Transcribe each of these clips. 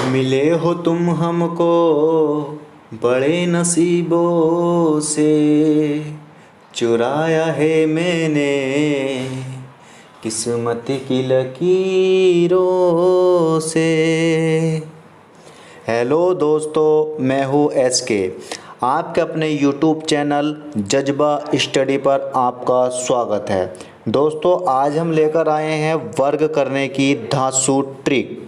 मिले हो तुम हमको बड़े नसीबों से, चुराया है मैंने किस्मत की लकीरों से। हेलो दोस्तों, मैं हूँ SK। आपके अपने YouTube चैनल जज्बा स्टडी पर आपका स्वागत है। दोस्तों, आज हम लेकर आए हैं वर्ग करने की धांसू ट्रिक।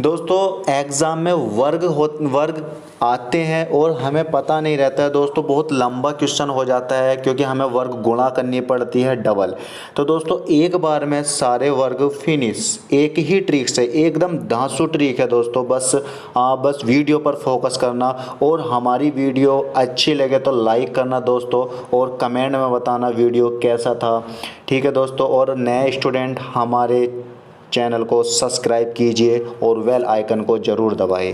दोस्तों, एग्ज़ाम में वर्ग आते हैं और हमें पता नहीं रहता है दोस्तों, बहुत लंबा क्वेश्चन हो जाता है क्योंकि हमें वर्ग गुणा करनी पड़ती है डबल। तो दोस्तों, एक बार में सारे वर्ग फिनिश, एक ही ट्रिक से, एकदम धांसू ट्रिक है दोस्तों। बस वीडियो पर फोकस करना और हमारी वीडियो अच्छी लगे तो लाइक करना दोस्तों, और कमेंट में बताना वीडियो कैसा था। ठीक है दोस्तों, और नए स्टूडेंट हमारे चैनल को सब्सक्राइब कीजिए और बेल आइकन को ज़रूर दबाइए।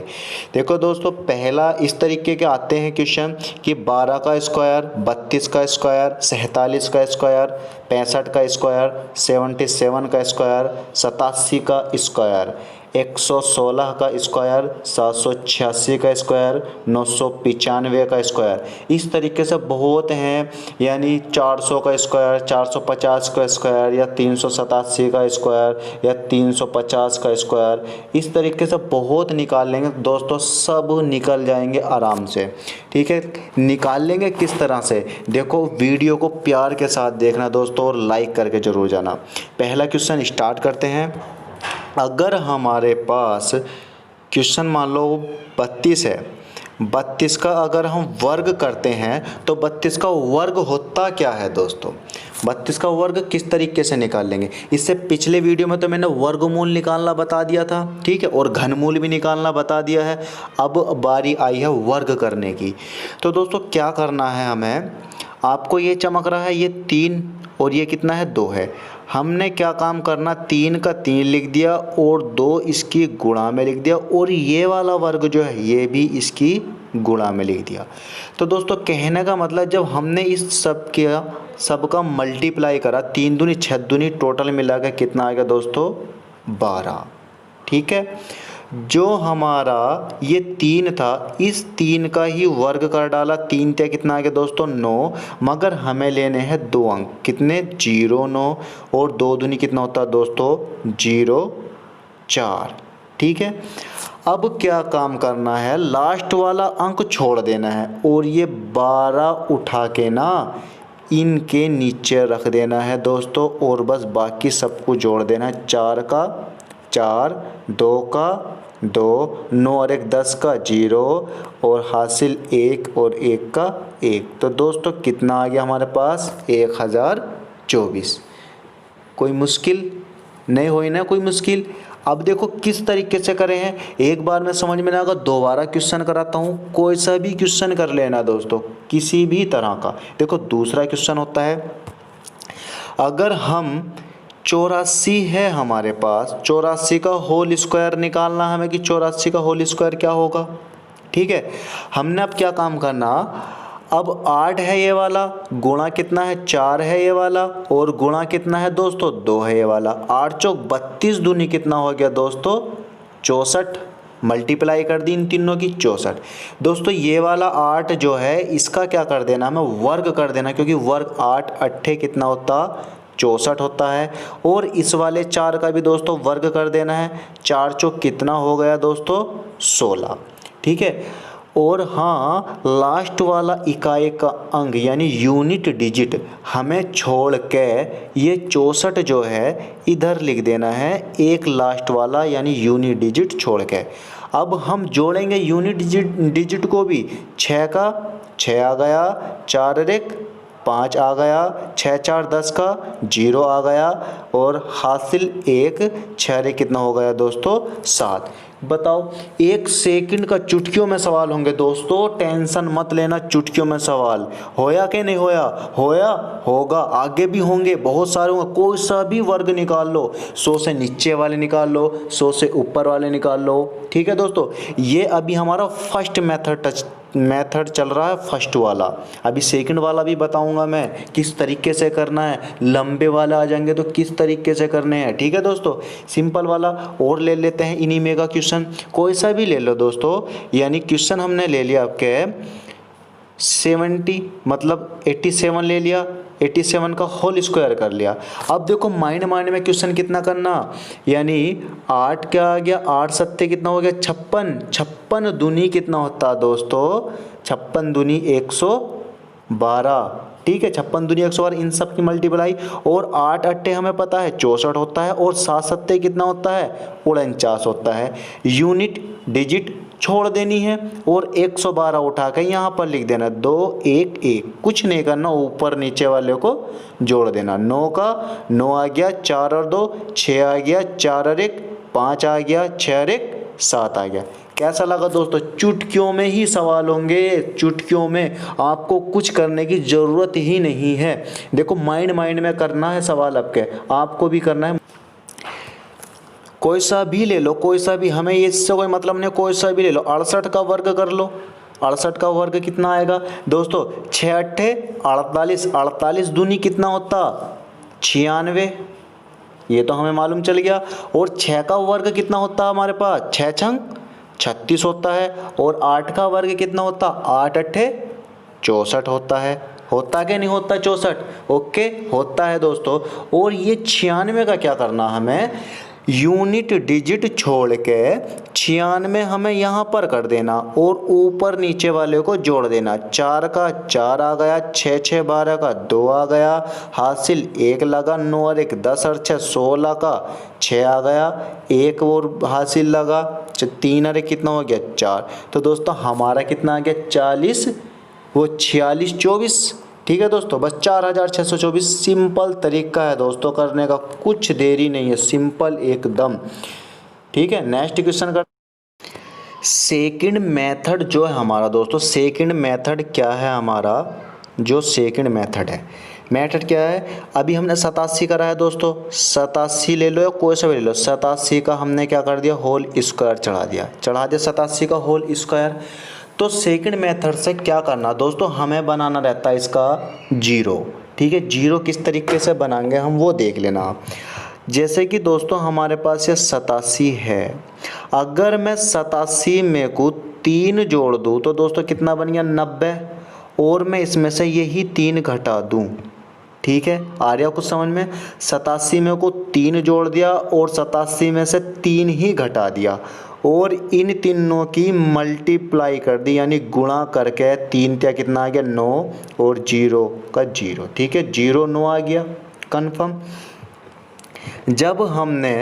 देखो दोस्तों, पहला इस तरीके के आते हैं क्वेश्चन कि 12 का स्क्वायर, 32 का स्क्वायर, 47 का स्क्वायर, 65 का स्क्वायर, 77 का स्क्वायर, 87 का स्क्वायर, 116 का स्क्वायर, 786 का स्क्वायर, 995 का स्क्वायर। इस तरीके से बहुत हैं, यानी 400 का स्क्वायर, 450 का स्क्वायर, या 387 का स्क्वायर, या 350 का स्क्वायर। इस तरीके से बहुत निकाल लेंगे दोस्तों, सब निकल जाएंगे आराम से। ठीक है, निकाल लेंगे किस तरह से, देखो वीडियो को प्यार के साथ देखना दोस्तों और लाइक करके ज़रूर जाना। पहला क्वेश्चन स्टार्ट करते हैं। अगर हमारे पास क्वेश्चन मान लो 32 है, 32 का अगर हम वर्ग करते हैं तो 32 का वर्ग होता क्या है दोस्तों। 32 का वर्ग किस तरीके से निकाल लेंगे, इससे पिछले वीडियो में तो मैंने वर्गमूल निकालना बता दिया था, ठीक है, और घनमूल भी निकालना बता दिया है। अब बारी आई है वर्ग करने की। तो दोस्तों, क्या करना है हमें, आपको ये चमक रहा है ये 3 और ये कितना है 2 है। हमने क्या काम करना, 3 का 3 लिख दिया और 2 इसकी गुणा में लिख दिया, और ये वाला वर्ग जो है ये भी इसकी गुणा में लिख दिया। तो दोस्तों, कहने का मतलब जब हमने इस सबका मल्टीप्लाई करा, 3 दूनी 6 दूनी, टोटल मिला के कितना आ गया दोस्तों 12। ठीक है, जो हमारा ये 3 था, इस 3 का ही वर्ग कर डाला, 3 ते कितना आ गया दोस्तों 9, मगर हमें लेने हैं 2 अंक, कितने 0 9, और 2 दूनी कितना होता है दोस्तों 0 4। ठीक है, अब क्या काम करना है, लास्ट वाला अंक छोड़ देना है और ये 12 उठा के ना इनके नीचे रख देना है दोस्तों, और बस बाकी सबको जोड़ देना है। 4 का 4, 2 का 2, 9 और 1 10 का 0, और हासिल 1 और 1 का 1। तो दोस्तों, कितना आ गया हमारे पास 1024। कोई मुश्किल नहीं हुई ना, कोई मुश्किल। अब देखो किस तरीके से करे हैं, एक बार में समझ में ना आएगा, दोबारा क्वेश्चन कराता हूँ। कोई सा भी क्वेश्चन कर लेना दोस्तों, किसी भी तरह का। देखो दूसरा क्वेश्चन होता है, अगर हम 84 है हमारे पास, 84 का होल स्क्वायर निकालना हमें कि 84 का होल स्क्वायर क्या होगा। ठीक है, हमने अब क्या काम करना, अब 8 है ये वाला, गुणा कितना है 4 है ये वाला, और गुणा कितना है दोस्तों 2 है ये वाला। 8 चौक 32 दूनी कितना हो गया दोस्तों 64, मल्टीप्लाई कर दी इन तीनों की 64। दोस्तों, ये वाला 8 जो है इसका क्या कर देना, हमें वर्ग कर देना, क्योंकि वर्ग 8 अट्ठे कितना होता 64 होता है, और इस वाले 4 का भी दोस्तों वर्ग कर देना है। 4 चौक कितना हो गया दोस्तों 16। ठीक है, और हाँ, लास्ट वाला इकाई का अंक यानी यूनिट डिजिट हमें छोड़ के ये 64 जो है इधर लिख देना है, एक लास्ट वाला यानी यूनिट डिजिट छोड़ के। अब हम जोड़ेंगे यूनिट डिजिट को भी, 6 का 6 आ गया, 4 1 5 आ गया, 6 4 10 का 0 आ गया, और हासिल 1 6 कितना हो गया दोस्तों 7। बताओ, 1 सेकंड का चुटकियों में सवाल होंगे दोस्तों, टेंशन मत लेना, चुटकियों में सवाल होया कि नहीं होया, होया होगा, आगे भी होंगे, बहुत सारे होंगे। कोई सा भी वर्ग निकाल लो, 100 से नीचे वाले निकाल लो, 100 से ऊपर वाले निकाल लो। ठीक है दोस्तों, ये अभी हमारा फर्स्ट मेथड मेथड चल रहा है फर्स्ट वाला। अभी सेकंड वाला भी बताऊंगा मैं किस तरीके से करना है, लंबे वाला आ जाएंगे तो किस तरीके से करने हैं। ठीक है दोस्तों, सिंपल वाला और ले लेते हैं इन्हीं में का क्वेश्चन, कोई सा भी ले लो दोस्तों। यानी क्वेश्चन हमने ले लिया आपके 70 मतलब 87 ले लिया, 87 का होल स्क्वायर कर लिया। अब देखो माइंड में क्वेश्चन कितना करना, यानी 8 क्या आ गया, 8 सत्ते कितना हो गया 56, 56 दूनी कितना होता है दोस्तों, 56 दूनी 112। ठीक है, 56 दूनी 112, इन सब की मल्टीप्लाई, और 8 अट्ठे हमें पता है 64 होता है, और 7 सत्ते कितना होता है 49 होता है। यूनिट डिजिट छोड़ देनी है और 112 उठा कर यहाँ पर लिख देना, 2 1 1, कुछ नहीं करना, ऊपर नीचे वाले को जोड़ देना। 9 का 9 आ गया, 4 और 2 6 आ गया, 4 और 1 5 आ गया, 6 और 1 7 आ गया। कैसा लगा दोस्तों, चुटकियों में ही सवाल होंगे, चुटकियों में, आपको कुछ करने की ज़रूरत ही नहीं है। देखो माइंड में करना है सवाल, आपको भी करना है। कोई सा भी ले लो, कोई सा भी, हमें इससे कोई मतलब नहीं, कोई सा भी ले लो। 68 का वर्ग कर लो, 68 का वर्ग कितना आएगा दोस्तों, 6 अट्ठे 48, 48 दूनी कितना होता 96, ये तो हमें मालूम चल गया। और 6 का वर्ग कितना होता हमारे पास, 6 छंग 36 होता है, और 8 का वर्ग कितना होता, 8 अट्ठे 64 होता है। होता कि नहीं होता 64, ओके होता है दोस्तों। और ये 96 का क्या करना, हमें यूनिट डिजिट छोड़ के 96 हमें यहाँ पर कर देना और ऊपर नीचे वाले को जोड़ देना। 4 का 4 आ गया, 6 6 12 का 2 आ गया, हासिल 1 लगा, 9 और 1 10 और 6 16 का 6 आ गया, 1 और हासिल लगा, 3 और 1 कितना हो गया 4। तो दोस्तों हमारा कितना आ गया 40, वो 46 24। ठीक है दोस्तों, बस 4624। सिंपल तरीका है दोस्तों करने का, कुछ देरी नहीं है, सिंपल एकदम। ठीक है, नेक्स्ट क्वेश्चन कर। सेकंड मेथड जो है हमारा दोस्तों, सेकंड मेथड क्या है हमारा, जो सेकंड मेथड है, मेथड क्या है, अभी हमने 87 करा है दोस्तों, 87 ले लो या कोई सा भी ले लो, 87 का हमने क्या कर दिया होल स्क्वायर चढ़ा दिया 87 का होल स्क्वायर। तो सेकंड मेथड से क्या करना दोस्तों, हमें बनाना रहता है इसका जीरो। ठीक है, जीरो किस तरीके से बनाएंगे हम वो देख लेना आप। जैसे कि दोस्तों हमारे पास ये 87 है, अगर मैं 87 में को 3 जोड़ दूँ तो दोस्तों कितना बन गया 90, और मैं इसमें से यही 3 घटा दूँ। ठीक है, आ रहा कुछ समझ में, 87 में को 3 जोड़ दिया और 87 में से 3 ही घटा दिया, और इन तीनों की मल्टीप्लाई कर दी, यानी गुणा करके 3 क्या कितना आ गया 9 और 0 का 0। ठीक है, 0 9 आ गया कंफर्म। जब हमने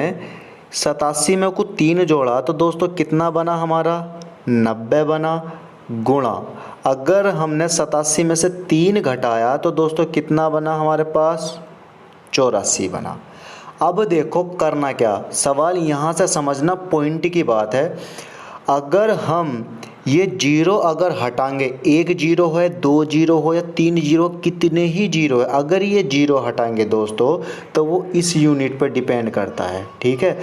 87 में को 3 जोड़ा तो दोस्तों कितना बना हमारा 90 बना, गुणा अगर हमने 87 में से 3 घटाया तो दोस्तों कितना बना हमारे पास 84 बना। अब देखो करना क्या, सवाल यहाँ से समझना पॉइंट की बात है। अगर हम ये जीरो अगर हटाएंगे, 1 जीरो है 2 जीरो हो या 3 जीरो, कितने ही जीरो है, अगर ये जीरो हटाएंगे दोस्तों तो वो इस यूनिट पर डिपेंड करता है। ठीक है,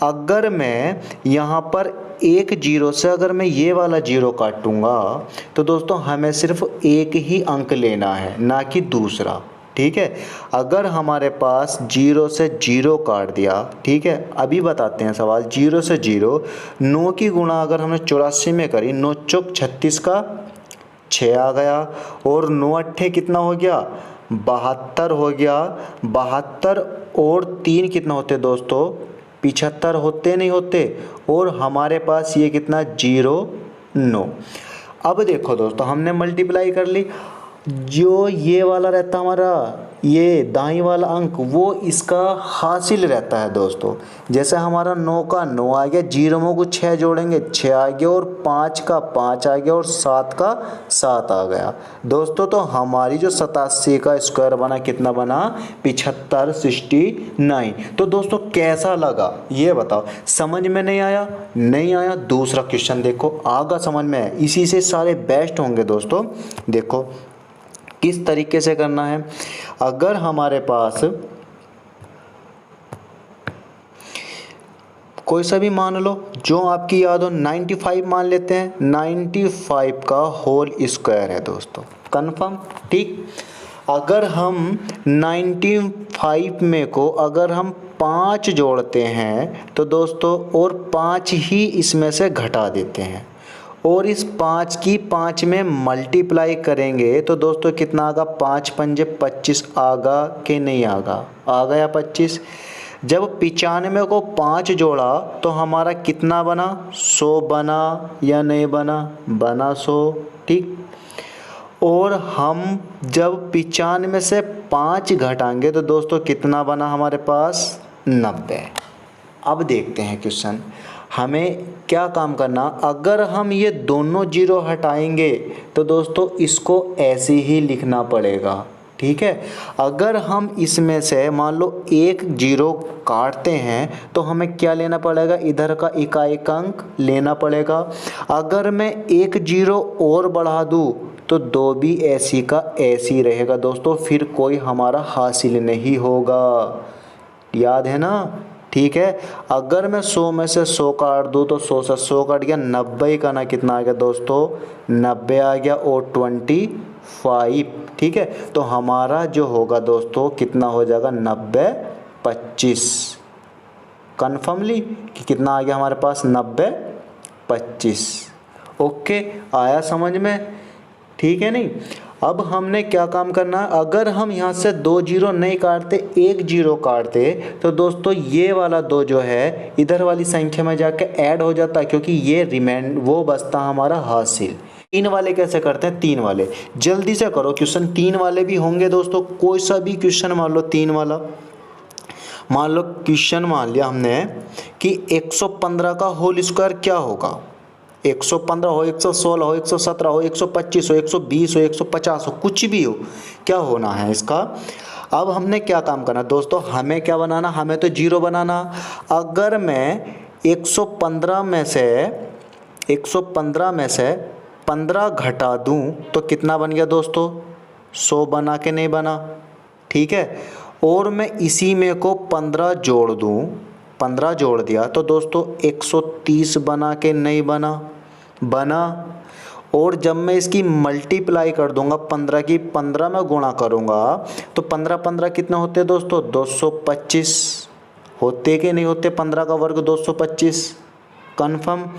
अगर मैं यहाँ पर 1 जीरो से अगर मैं ये वाला जीरो काटूंगा तो दोस्तों हमें सिर्फ 1 ही अंक लेना है, ना कि दूसरा। ठीक है, अगर हमारे पास 0 से 0 काट दिया, ठीक है, अभी बताते हैं सवाल, 0 से 0, 9 की गुणा अगर हमने 84 में करी, 9 चौक 36 का 6 आ गया, और 9 अट्ठे कितना हो गया 72 हो गया, 72 और 3 कितना होते दोस्तों 75 होते नहीं होते, और हमारे पास ये कितना 0 9। अब देखो दोस्तों हमने मल्टीप्लाई कर ली, जो ये वाला रहता हमारा ये दाईं वाला अंक वो इसका हासिल रहता है दोस्तों। जैसे हमारा 9 का 9 आ गया, 0 में को 6 जोड़ेंगे 6 आ गया, और 5 का 5 आ गया, और 7 का 7 आ गया दोस्तों। तो हमारी जो 87 का स्क्वायर बना कितना बना 75 69। तो दोस्तों कैसा लगा ये बताओ, समझ में नहीं आया, नहीं आया दूसरा क्वेश्चन देखो, आगा समझ में, इसी से सारे बेस्ट होंगे दोस्तों। देखो किस तरीके से करना है, अगर हमारे पास कोई सा भी मान लो जो आपकी याद हो। 95 मान लेते हैं, 95 का होल स्क्वायर है दोस्तों, कन्फर्म। ठीक, अगर हम 95 में को अगर हम 5 जोड़ते हैं तो दोस्तों और 5 ही इसमें से घटा देते हैं और इस 5 की 5 में मल्टीप्लाई करेंगे तो दोस्तों कितना आगा, 5 पंजे 25 आगा कि नहीं आगा, आ गया 25। जब 95 को 5 जोड़ा तो हमारा कितना बना, 100 बना या नहीं बना, बना 100। ठीक, और हम जब 95 से 5 घटाएंगे तो दोस्तों कितना बना हमारे पास, 90। अब देखते हैं क्वेश्चन, हमें क्या काम करना। अगर हम ये दोनों जीरो हटाएंगे तो दोस्तों इसको ऐसे ही लिखना पड़ेगा। ठीक है, अगर हम इसमें से मान लो एक जीरो काटते हैं तो हमें क्या लेना पड़ेगा, इधर का इकाई अंक लेना पड़ेगा। अगर मैं एक जीरो और बढ़ा दूँ तो दो भी ऐसी का ऐसी रहेगा दोस्तों, फिर कोई हमारा हासिल नहीं होगा, याद है ना। ठीक है, अगर मैं 100 में से 100 काट दूँ तो 100 से 100 कट गया, 90 का ना कितना आ गया दोस्तों, 90 आ गया और 25। ठीक है, तो हमारा जो होगा दोस्तों कितना हो जाएगा, 90 25। कन्फर्मली कि कितना आ गया हमारे पास, 90 25। ओके, आया समझ में, ठीक है नहीं। अब हमने क्या काम करना, अगर हम यहाँ से 2 जीरो नहीं काटते, 1 जीरो काटते तो दोस्तों ये वाला 2 जो है इधर वाली संख्या में जाके ऐड हो जाता है, क्योंकि ये रिमेंड वो बचता हमारा हासिल। 3 वाले कैसे करते हैं, 3 वाले जल्दी से करो क्वेश्चन, 3 वाले भी होंगे दोस्तों। कोई सा भी क्वेश्चन मान लो 3 वाला, मान लो क्वेश्चन मान लिया हमने कि 115 का होल स्क्वायर क्या होगा। 115 हो, 116 हो, 117 हो, 125 हो, 120 हो, 150 हो, कुछ भी हो, क्या होना है इसका। अब हमने क्या काम करना दोस्तों, हमें क्या बनाना, हमें तो जीरो बनाना। अगर मैं 115 में से 15 घटा दूं तो कितना बन गया दोस्तों, 100 बना के नहीं बना। ठीक है, और मैं इसी में को 15 जोड़ दूं, 15 जोड़ दिया तो दोस्तों 130 बना के नहीं बना, बना। और जब मैं इसकी मल्टीप्लाई कर दूंगा 15 की, 15 में गुणा करूंगा तो 15 15 कितने होते हैं दोस्तों, 225 होते कि नहीं होते, 15 का वर्ग 225, कन्फर्म।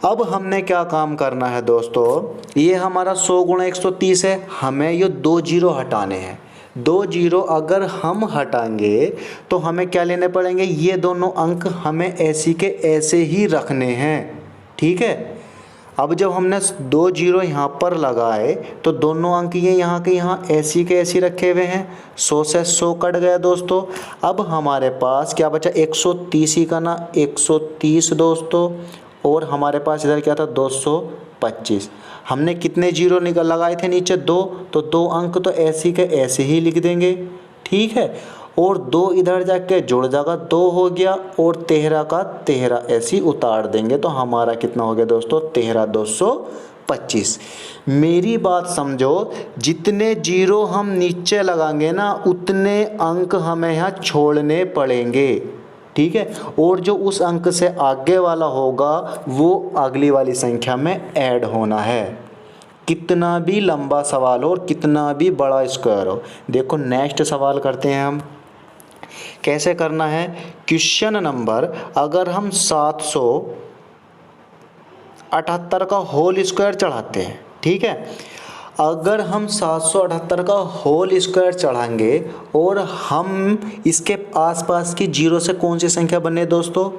अब हमने क्या काम करना है दोस्तों, ये हमारा 100 गुणा 130 है, हमें ये 2 जीरो हटाने हैं। 2 जीरो अगर हम हटाएंगे तो हमें क्या लेने पड़ेंगे, ये दोनों अंक हमें ऐसी के ऐसे ही रखने हैं। ठीक है, अब जब हमने 2 जीरो यहाँ पर लगाए तो दोनों अंक ये यहाँ के यहाँ ऐसी के ऐसी रखे हुए हैं, 100 से 100 कट गया दोस्तों। अब हमारे पास क्या बचा, 130 ही का ना, 130 दोस्तों, और हमारे पास इधर क्या था, 225। हमने कितने जीरो निकल लगाए थे नीचे, 2, तो 2 अंक तो ऐसे के ऐसे ही लिख देंगे। ठीक है, और 2 इधर जाके जुड़ जाएगा, 2 हो गया, और 13 का 13 ऐसे उतार देंगे तो हमारा कितना हो गया दोस्तों, 13 225। मेरी बात समझो, जितने जीरो हम नीचे लगाएंगे ना उतने अंक हमें यहाँ छोड़ने पड़ेंगे। ठीक है, और जो उस अंक से आगे वाला होगा वो अगली वाली संख्या में ऐड होना है, कितना भी लंबा सवाल हो और कितना भी बड़ा स्क्वायर हो। देखो नेक्स्ट सवाल करते हैं हम, कैसे करना है। क्वेश्चन नंबर, अगर हम 778 का होल स्क्वायर चढ़ाते हैं, ठीक है, अगर हम 778 का होल स्क्वायर चढ़ाएंगे और हम इसके आसपास की जीरो से कौन सी संख्या बने दोस्तों,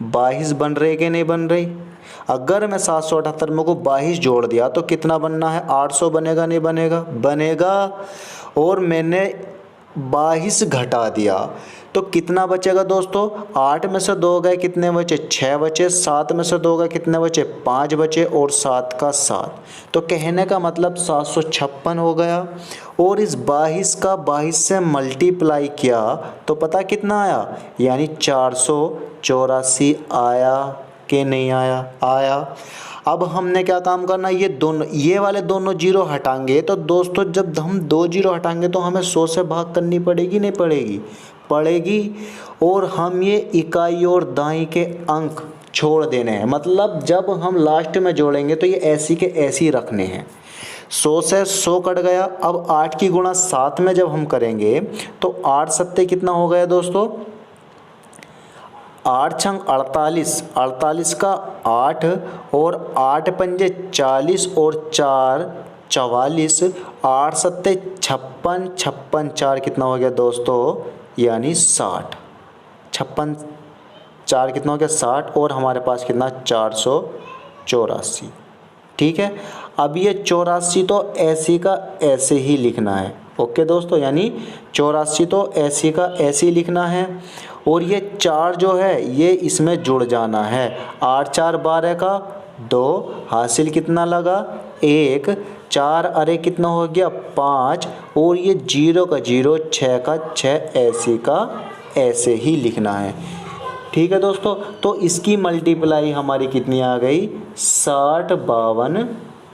22 बन रही कि नहीं बन रही। अगर मैं 778 में को 22 जोड़ दिया तो कितना बनना है, 800 बनेगा नहीं बनेगा, बनेगा। और मैंने 22 घटा दिया तो कितना बचेगा दोस्तों, 8 में से 2 गए, कितने बचे, 6 बचे। 7 में से 2 गए, कितने बचे, 5 बचे, और 7 का 7, तो कहने का मतलब 756 हो गया। और इस 22 का 22 से मल्टीप्लाई किया तो पता कितना आया, यानी 484 आया कि नहीं आया, आया। अब हमने क्या काम करना, ये वाले दोनों जीरो हटाएंगे तो दोस्तों जब हम 2 जीरो हटाएंगे तो हमें 100 से भाग करनी पड़ेगी नहीं पड़ेगी, पड़ेगी और हम ये इकाई और दाई के अंक छोड़ देने हैं। मतलब जब हम लास्ट में जोड़ेंगे तो ये ऐसी के ऐसी ही रखने हैं। 100 से 100 कट गया। अब 8 की गुणा 7 में जब हम करेंगे तो 8 सत्ते कितना हो गया दोस्तों, 8 छंग 48, 48 का 8 और 8 पंजे 40 और 4 44, 8 सत्ते 56, 56 4 कितना हो गया दोस्तों यानी 60, 56 4 कितना हो गया 60 और हमारे पास कितना 484। ठीक है, अब ये 84 तो ऐसी का ऐसे ही लिखना है। ओके दोस्तों, यानी 84 तो ऐसी का ऐसे ही लिखना है और ये 4 जो है ये इसमें जुड़ जाना है। 8 4 12 का 2, हासिल कितना लगा 1, 4 अरे कितना हो गया 5 और ये 0 का 0, 6 का 6 ऐसी का ऐसे ही लिखना है। ठीक है दोस्तों, तो इसकी मल्टीप्लाई हमारी कितनी आ गई 60 52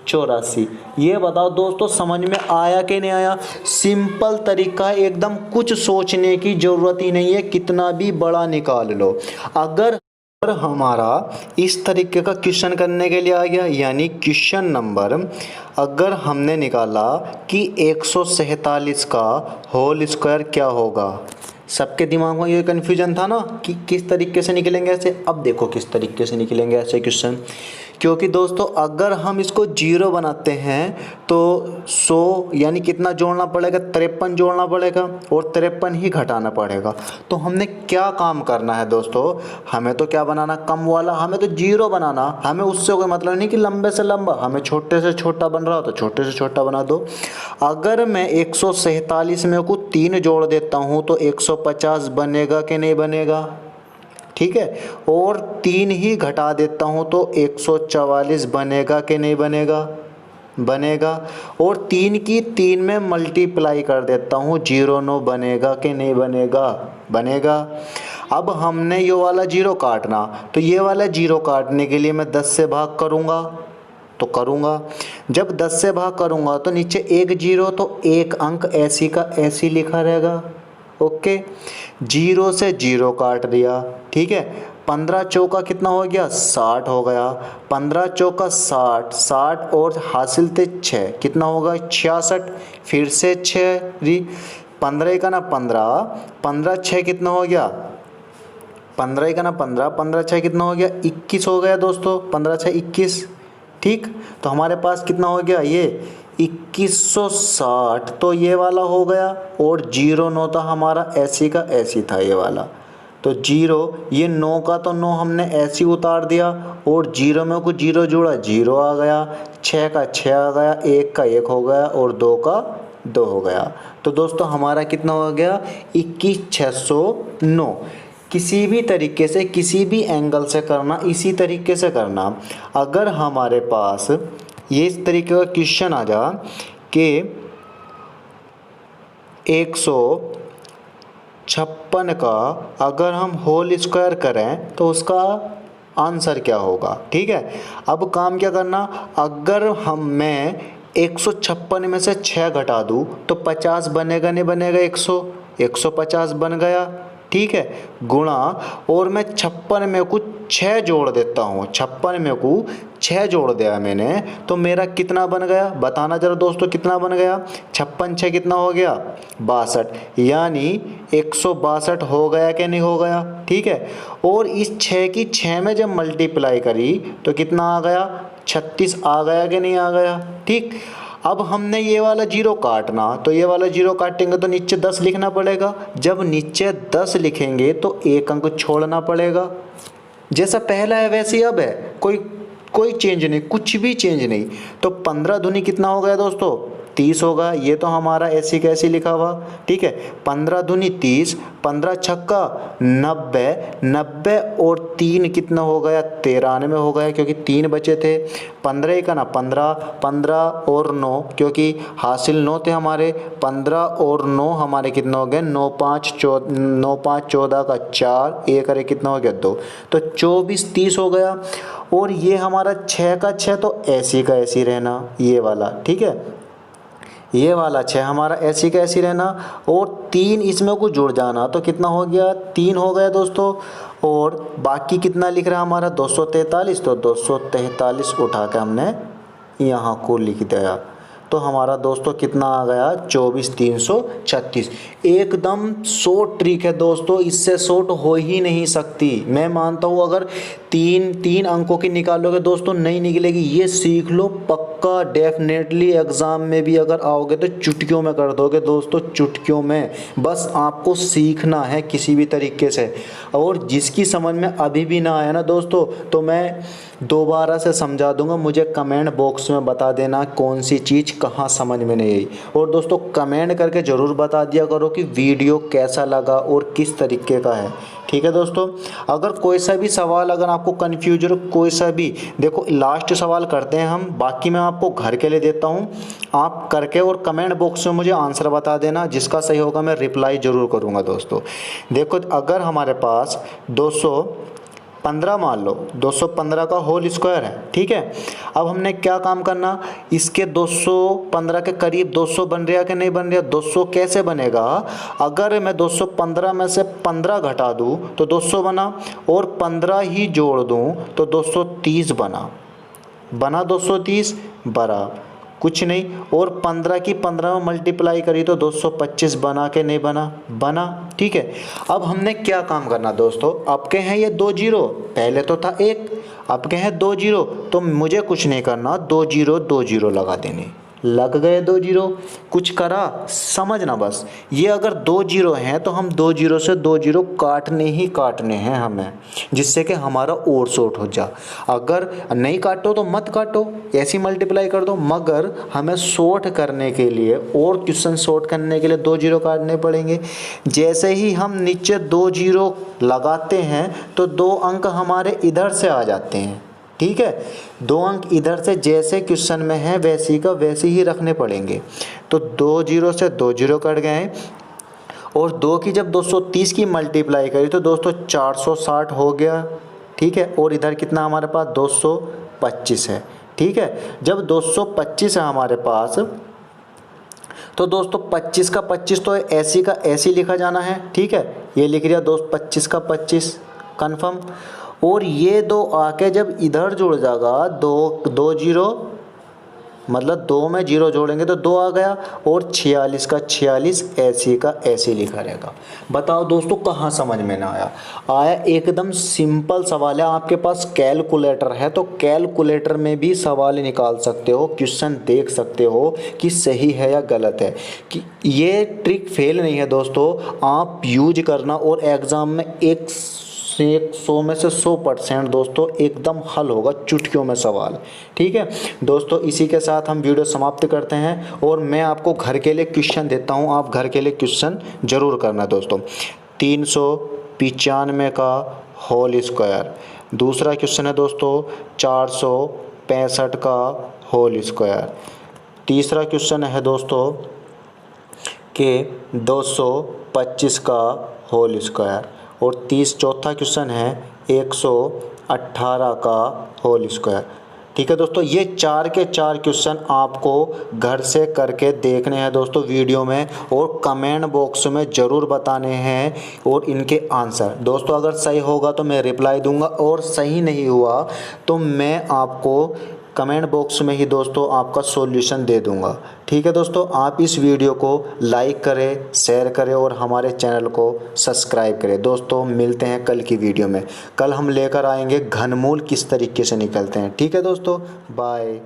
84। ये बताओ दोस्तों समझ में आया कि नहीं आया। सिंपल तरीका है एकदम, कुछ सोचने की ज़रूरत ही नहीं है, कितना भी बड़ा निकाल लो। अगर हमारा इस तरीके का क्वेश्चन करने के लिए आ गया, यानी क्वेश्चन नंबर अगर हमने निकाला कि 147 का होल स्क्वायर क्या होगा, सबके दिमाग में ये कन्फ्यूजन था ना कि किस तरीके से निकलेंगे ऐसे। अब देखो किस तरीके से निकलेंगे ऐसे क्वेश्चन, क्योंकि दोस्तों अगर हम इसको 0 बनाते हैं तो 100 यानी कितना जोड़ना पड़ेगा 53 जोड़ना पड़ेगा और 53 ही घटाना पड़ेगा। तो हमने क्या काम करना है दोस्तों, हमें तो क्या बनाना कम वाला, हमें तो 0 बनाना। हमें उससे कोई मतलब नहीं कि लंबे से लंबा, हमें छोटे से छोटा बन रहा हो तो छोटे से छोटा बना दो। अगर मैं 147 में को 3 जोड़ देता हूँ तो 150 बनेगा कि नहीं बनेगा, ठीक है, और 3 ही घटा देता हूँ तो 144 बनेगा कि नहीं बनेगा, बनेगा, और 3 की 3 में मल्टीप्लाई कर देता हूँ 09 बनेगा कि नहीं बनेगा, बनेगा। अब हमने ये वाला 0 काटना, तो ये वाला 0 काटने के लिए मैं 10 से भाग करूँगा तो करूँगा। जब 10 से भाग करूँगा तो नीचे 1 0 तो एक अंक ऐसी का ऐसी लिखा रहेगा। ओके, 0 से 0 काट दिया, ठीक है। 15 चौका कितना हो गया 60 हो गया, 15 चौका 60, 60 और हासिल थे 6 कितना होगा 66, फिर से 6 री 15 का ना 15, 15 6 कितना हो गया 15 का ना 15, 15 6 कितना हो गया 21 हो गया दोस्तों, 15 6 21। ठीक, तो हमारे पास कितना हो गया ये 2160, तो ये वाला हो गया, और 09 था हमारा ऐसी का ऐसी था ये वाला, तो 0 ये 9 का तो 9 हमने ऐसी उतार दिया और 0 में कुछ 0 जोड़ा 0 आ गया, 6 का 6 आ गया, 1 का 1 हो गया और 2 का 2 हो गया। तो दोस्तों हमारा कितना हो गया 21609। किसी भी तरीके से किसी भी एंगल से करना, इसी तरीके से करना। अगर हमारे पास ये इस तरीके का क्वेश्चन आ जा कि 156 का अगर हम होल स्क्वायर करें तो उसका आंसर क्या होगा, ठीक है। अब काम क्या करना, अगर मैं 156 में से 6 घटा दूँ तो 50 बनेगा नहीं बनेगा 150 बन गया, ठीक है, गुणा, और मैं 56 में कुछ 6 जोड़ देता हूँ, 56 में को 6 जोड़ दिया मैंने, तो मेरा कितना बन गया बताना जरा दोस्तों, कितना बन गया 56 6 कितना हो गया 62, यानी 162 हो गया कि नहीं हो गया, ठीक है। और इस 6 की 6 में जब मल्टीप्लाई करी तो कितना आ गया 36 आ गया कि नहीं आ गया, ठीक। अब हमने ये वाला 0 काटना, तो ये वाला 0 काटेंगे तो नीचे 10 लिखना पड़ेगा। जब नीचे 10 लिखेंगे तो एक अंक छोड़ना पड़ेगा, जैसा पहला है वैसे ही अब है, कोई चेंज नहीं, कुछ भी चेंज नहीं। तो 15 दूनी कितना हो गया दोस्तों 30 होगा, ये तो हमारा ऐसी कैसी लिखा हुआ, ठीक है। 15 दूनी 30, 15 छक्का 90, 90 और 3 कितना हो गया 93 हो गया, क्योंकि 3 बचे थे। 15 का ना 15, 15 और 9, क्योंकि हासिल 9 थे हमारे, 15 और 9 हमारे कितना हो गए 9 5 14 का 4, एक अरे कितना हो गया 2, तो 24 30 हो गया। और ये हमारा 6 का 6 तो ऐसी का ऐसी रहना, ये वाला, ठीक है। ये वाला 6 हमारा ऐसी का ऐसी रहना, और 3 इसमें को जुड़ जाना, तो कितना हो गया 3 हो गया दोस्तों। और बाकी कितना लिख रहा है हमारा 243, तो 243 उठा के हमने यहाँ को लिख दिया, तो हमारा दोस्तों कितना आ गया 24,336। एकदम शॉर्ट ट्रिक है दोस्तों, इससे शॉर्ट हो ही नहीं सकती। मैं मानता हूँ अगर तीन अंकों की निकालोगे दोस्तों नहीं निकलेगी, ये सीख लो पक्का। डेफिनेटली एग्ज़ाम में भी अगर आओगे तो चुटकियों में कर दोगे दोस्तों, चुटकियों में। बस आपको सीखना है किसी भी तरीके से। और जिसकी समझ में अभी भी ना आया ना दोस्तों, तो मैं दोबारा से समझा दूंगा, मुझे कमेंट बॉक्स में बता देना कौन सी चीज़ कहाँ समझ में नहीं आई। और दोस्तों कमेंट करके ज़रूर बता दिया करो कि वीडियो कैसा लगा और किस तरीके का है, ठीक है दोस्तों। अगर कोई सा भी सवाल अगर आपको कन्फ्यूज हो, कोई सा भी, देखो लास्ट सवाल करते हैं हम, बाकी मैं आपको घर के लिए देता हूँ, आप करके और कमेंट बॉक्स में मुझे आंसर बता देना, जिसका सही होगा मैं रिप्लाई ज़रूर करूँगा दोस्तों। देखो अगर हमारे पास 215 मान लो, 215 का होल स्क्वायर है, ठीक है। अब हमने क्या काम करना, इसके 215 के करीब 200 बन रहा कि नहीं बन रहा। 200 कैसे बनेगा, अगर मैं 215 में से 15 घटा दूँ तो 200 बना, और 15 ही जोड़ दूँ तो 230 बना 230 बरा कुछ नहीं, और 15 की 15 में मल्टीप्लाई करी तो 225 बना के नहीं बना, ठीक है। अब हमने क्या काम करना दोस्तों, अब के हैं ये 2 जीरो, पहले तो था 1, अब के हैं 2 जीरो, तो मुझे कुछ नहीं करना, 2 जीरो लगा देने, लग गए 2 जीरो। कुछ करा समझना बस, ये अगर 2 जीरो हैं तो हम 2 जीरो से 2 जीरो काटने हैं हमें, जिससे कि हमारा और शॉर्ट हो जा। अगर नहीं काटो तो मत काटो, ऐसी मल्टीप्लाई कर दो, मगर हमें शॉर्ट करने के लिए और क्वेश्चन शॉर्ट करने के लिए 2 जीरो काटने पड़ेंगे। जैसे ही हम नीचे 2 जीरो लगाते हैं तो 2 अंक हमारे इधर से आ जाते हैं, ठीक है। 2 अंक इधर से जैसे क्वेश्चन में है वैसी का वैसे ही रखने पड़ेंगे। तो 2 जीरो से 2 जीरो कट गए, और 2 की जब 230 की मल्टीप्लाई करी तो दोस्तों 460 हो गया, ठीक है। और इधर कितना हमारे पास 225 है, ठीक है। जब 225 है हमारे पास, तो दोस्तों 25 का 25 तो ऐसी का ऐसी लिखा जाना है, ठीक है। ये लिख दिया दोस्त 25 का 25 कन्फर्म। और ये 2 आके जब इधर जुड़ जाएगा, 2 जीरो मतलब 2 में जीरो जोड़ेंगे तो 2 आ गया, और 46 का 46 ऐसी का ऐसी लिखा रहेगा। बताओ दोस्तों कहाँ समझ में ना आया। एकदम सिंपल सवाल है। आपके पास कैलकुलेटर है तो कैलकुलेटर में भी सवाल निकाल सकते हो, क्वेश्चन देख सकते हो कि सही है या गलत है। कि ये ट्रिक फेल नहीं है दोस्तों, आप यूज करना, और एग्ज़ाम में 100 में से 100% दोस्तों एकदम हल होगा चुटकियों में सवाल, ठीक है दोस्तों। इसी के साथ हम वीडियो समाप्त करते हैं, और मैं आपको घर के लिए क्वेश्चन देता हूं, आप घर के लिए क्वेश्चन ज़रूर करना दोस्तों। 395 का होल स्क्वायर, दूसरा क्वेश्चन है दोस्तों 465 का होल स्क्वायर, तीसरा क्वेश्चन है दोस्तों कि 225 का होल स्क्वायर, और चौथा क्वेश्चन है 118 का होल स्क्वायर, ठीक है दोस्तों। ये 4 के 4 क्वेश्चन आपको घर से करके देखने हैं दोस्तों वीडियो में, और कमेंट बॉक्स में ज़रूर बताने हैं और इनके आंसर। दोस्तों अगर सही होगा तो मैं रिप्लाई दूंगा, और सही नहीं हुआ तो मैं आपको कमेंट बॉक्स में ही दोस्तों आपका सॉल्यूशन दे दूंगा, ठीक है दोस्तों। आप इस वीडियो को लाइक करें, शेयर करें, और हमारे चैनल को सब्सक्राइब करें दोस्तों। मिलते हैं कल की वीडियो में। कल हम लेकर आएंगे घनमूल किस तरीके से निकलते हैं, ठीक है दोस्तों। बाय।